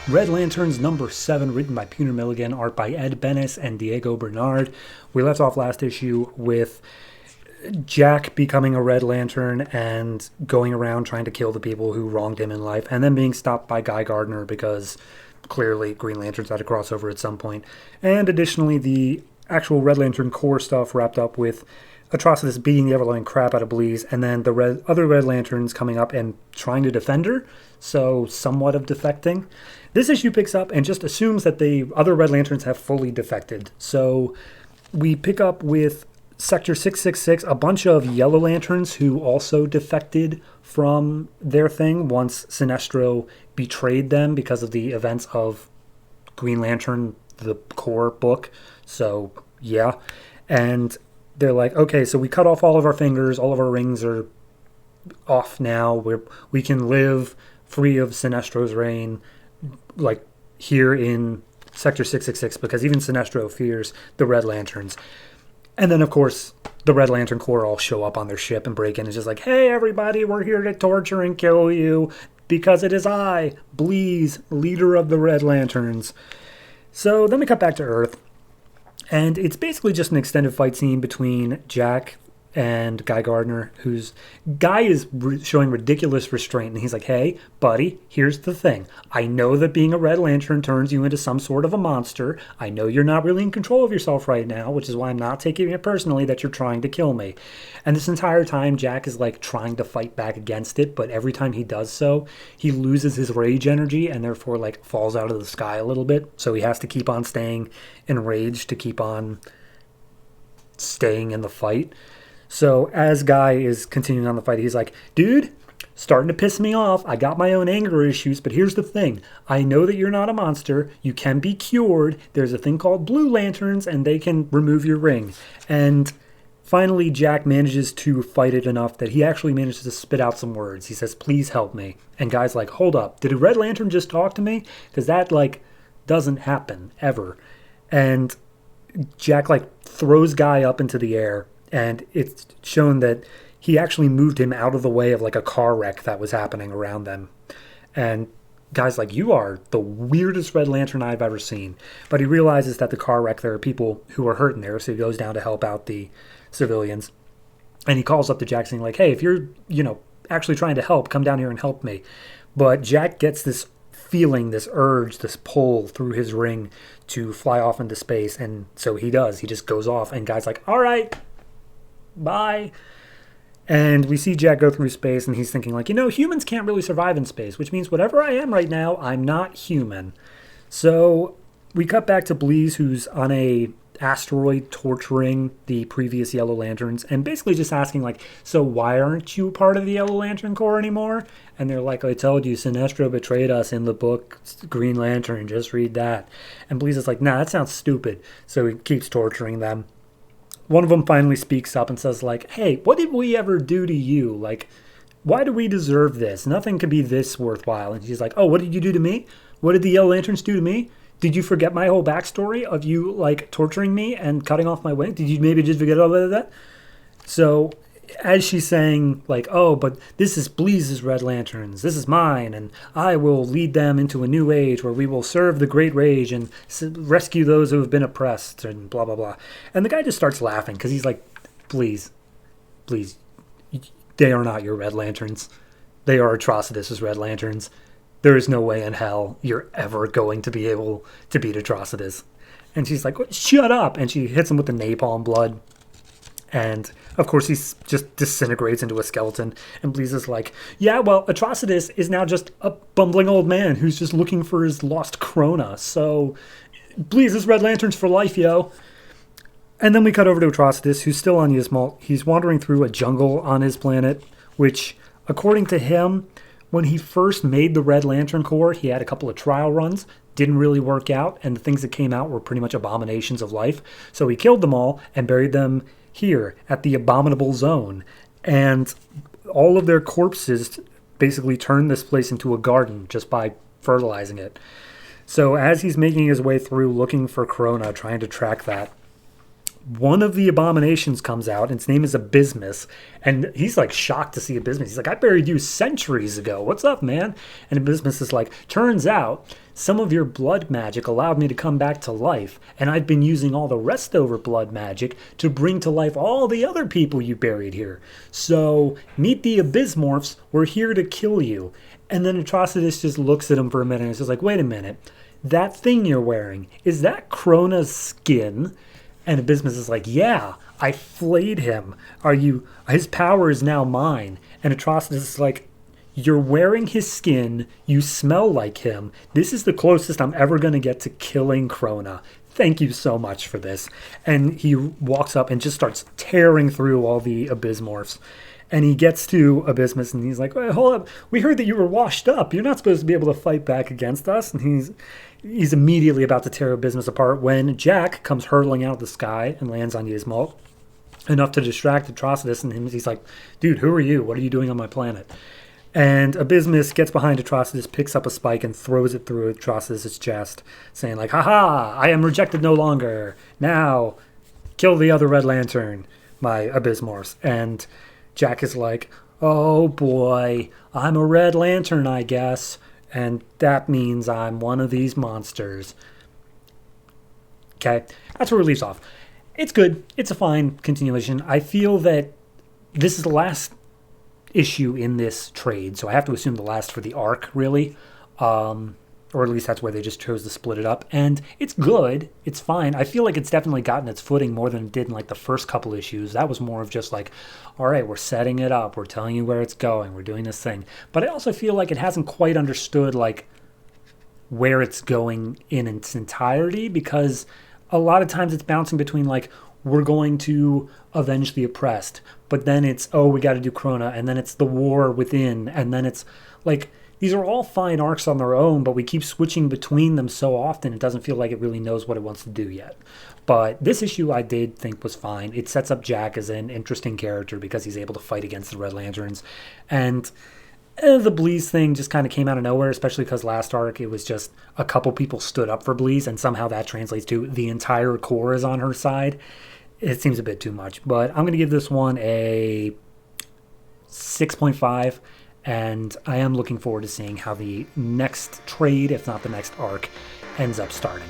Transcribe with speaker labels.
Speaker 1: Red Lanterns number 7, written by Peter Milligan, art by Ed Benes and Diego Bernard. We left off last issue with Jack becoming a Red Lantern and going around trying to kill the people who wronged him in life, and then being stopped by Guy Gardner because clearly Green Lanterns had a crossover at some point. And additionally, the actual Red Lantern Corps stuff wrapped up with Atrocitus beating the ever-loving crap out of Bleeze, and then the other Red Lanterns coming up and trying to defend her, so somewhat of defecting. This issue picks up and just assumes that the other Red Lanterns have fully defected. So we pick up with Sector 666, a bunch of Yellow Lanterns who also defected from their thing once Sinestro betrayed them because of the events of Green Lantern, the Corps book. So, yeah. And they're like, okay, so we cut off all of our fingers, all of our rings are off now. We can live free of Sinestro's reign, like here in Sector 666, because even Sinestro fears the Red Lanterns. And then, of course, the Red Lantern Corps all show up on their ship and break in. It's just like, hey, everybody, we're here to torture and kill you because it is I, Bleeze, leader of the Red Lanterns. So then we cut back to Earth. And it's basically just an extended fight scene between Jack and Guy Gardner, who's Guy is showing ridiculous restraint, and he's like, hey, buddy, here's the thing. I know that being a Red Lantern turns you into some sort of a monster. I know you're not really in control of yourself right now, which is why I'm not taking it personally that you're trying to kill me. And this entire time, Jack is like trying to fight back against it, but every time he does so, he loses his rage energy and therefore like falls out of the sky a little bit. So he has to keep on staying enraged to keep on staying in the fight. So as Guy is continuing on the fight, he's like, dude, starting to piss me off. I got my own anger issues, but here's the thing. I know that you're not a monster. You can be cured. There's a thing called Blue Lanterns, and they can remove your ring. And finally, Jack manages to fight it enough that he actually manages to spit out some words. He says, please help me. And Guy's like, hold up. Did a Red Lantern just talk to me? Because that, like, doesn't happen, ever. And Jack, like, throws Guy up into the air. And it's shown that he actually moved him out of the way of like a car wreck that was happening around them. And Guy's like, you are the weirdest Red Lantern I've ever seen. But he realizes that the car wreck, there are people who are hurt in there. So he goes down to help out the civilians. And he calls up to Jack saying like, hey, if you're, actually trying to help, come down here and help me. But Jack gets this feeling, this urge, this pull through his ring to fly off into space. And so he does. He just goes off. And Guy's like, all right. Bye. And we see Jack go through space, and he's thinking like, humans can't really survive in space, which means whatever I am right now, I'm not human. So we cut back to Bleeze, who's on a asteroid torturing the previous Yellow Lanterns, and basically just asking like, so why aren't you part of the Yellow Lantern Corps anymore? And they're like, I told you, Sinestro betrayed us in the book Green Lantern, just read that. And Bleeze is like, nah, that sounds stupid. So he keeps torturing them. One of them finally speaks up and says, like, hey, what did we ever do to you? Like, why do we deserve this? Nothing could be this worthwhile. And she's like, oh, what did you do to me? What did the Yellow Lanterns do to me? Did you forget my whole backstory of you, like, torturing me and cutting off my wing? Did you maybe just forget all of that? So as she's saying, like, oh, but this is Bleeze's Red Lanterns. This is mine, and I will lead them into a new age where we will serve the Great Rage and rescue those who have been oppressed, and blah, blah, blah. And the guy just starts laughing because he's like, please, they are not your Red Lanterns. They are Atrocitus's Red Lanterns. There is no way in hell you're ever going to be able to beat Atrocitus. And she's like, shut up. And she hits him with the napalm blood. And, of course, he just disintegrates into a skeleton. And Bleeze is like, yeah, well, Atrocitus is now just a bumbling old man who's just looking for his lost Krona. So, Bleeze is Red Lanterns for life, yo. And then we cut over to Atrocitus, who's still on Yzmal. He's wandering through a jungle on his planet, which, according to him, when he first made the Red Lantern Corps, he had a couple of trial runs. Didn't really work out, and the things that came out were pretty much abominations of life. So he killed them all and buried them here at the Abominable Zone. And all of their corpses basically turned this place into a garden just by fertilizing it. So as he's making his way through looking for Krona, trying to track that, one of the abominations comes out, and its name is Abysmus, and he's like shocked to see Abysmus. He's like, I buried you centuries ago. What's up, man? And Abysmus is like, turns out some of your blood magic allowed me to come back to life, and I've been using all the rest-over blood magic to bring to life all the other people you buried here. So, meet the Abysmorphs, we're here to kill you. And then Atrocitus just looks at him for a minute and is just like, wait a minute, that thing you're wearing, is that Krona's skin? And Abysmus is like, yeah, I flayed him. His power is now mine. And Atrocitus is like, you're wearing his skin, you smell like him. This is the closest I'm ever going to get to killing Krona. Thank you so much for this. And he walks up and just starts tearing through all the Abysmorphs. And he gets to Abysmus and he's like, wait, hold up. We heard that you were washed up. You're not supposed to be able to fight back against us. And he's immediately about to tear Abysmus apart when Jack comes hurtling out of the sky and lands on Yzmal, enough to distract Atrocitus. And he's like, dude, who are you? What are you doing on my planet? And Abysmus gets behind Atrocitus, picks up a spike, and throws it through Atrocitus' chest, saying like, haha, I am rejected no longer. Now, kill the other Red Lantern, my Abysmorphs. And Jack is like, oh boy, I'm a Red Lantern, I guess. And that means I'm one of these monsters. Okay, that's where it leaves off. It's good. It's a fine continuation. I feel that this is the last issue in this trade, so I have to assume the last for the arc, really. Or at least that's where they just chose to split it up. And it's good. It's fine. I feel like it's definitely gotten its footing more than it did in like the first couple issues. That was more of just like, all right, we're setting it up. We're telling you where it's going. We're doing this thing. But I also feel like it hasn't quite understood like where it's going in its entirety, because a lot of times it's bouncing between like, we're going to avenge the oppressed, but then it's, oh, we got to do Krona, and then it's the war within, and then it's like, these are all fine arcs on their own, but we keep switching between them so often it doesn't feel like it really knows what it wants to do yet. But this issue I did think was fine. It sets up Jack as an interesting character because he's able to fight against the Red Lanterns. And the Bleeze thing just kind of came out of nowhere, especially because last arc it was just a couple people stood up for Bleeze, and somehow that translates to the entire Corps is on her side. It seems a bit too much, but I'm going to give this one a 6.5. And I am looking forward to seeing how the next trade, if not the next arc, ends up starting.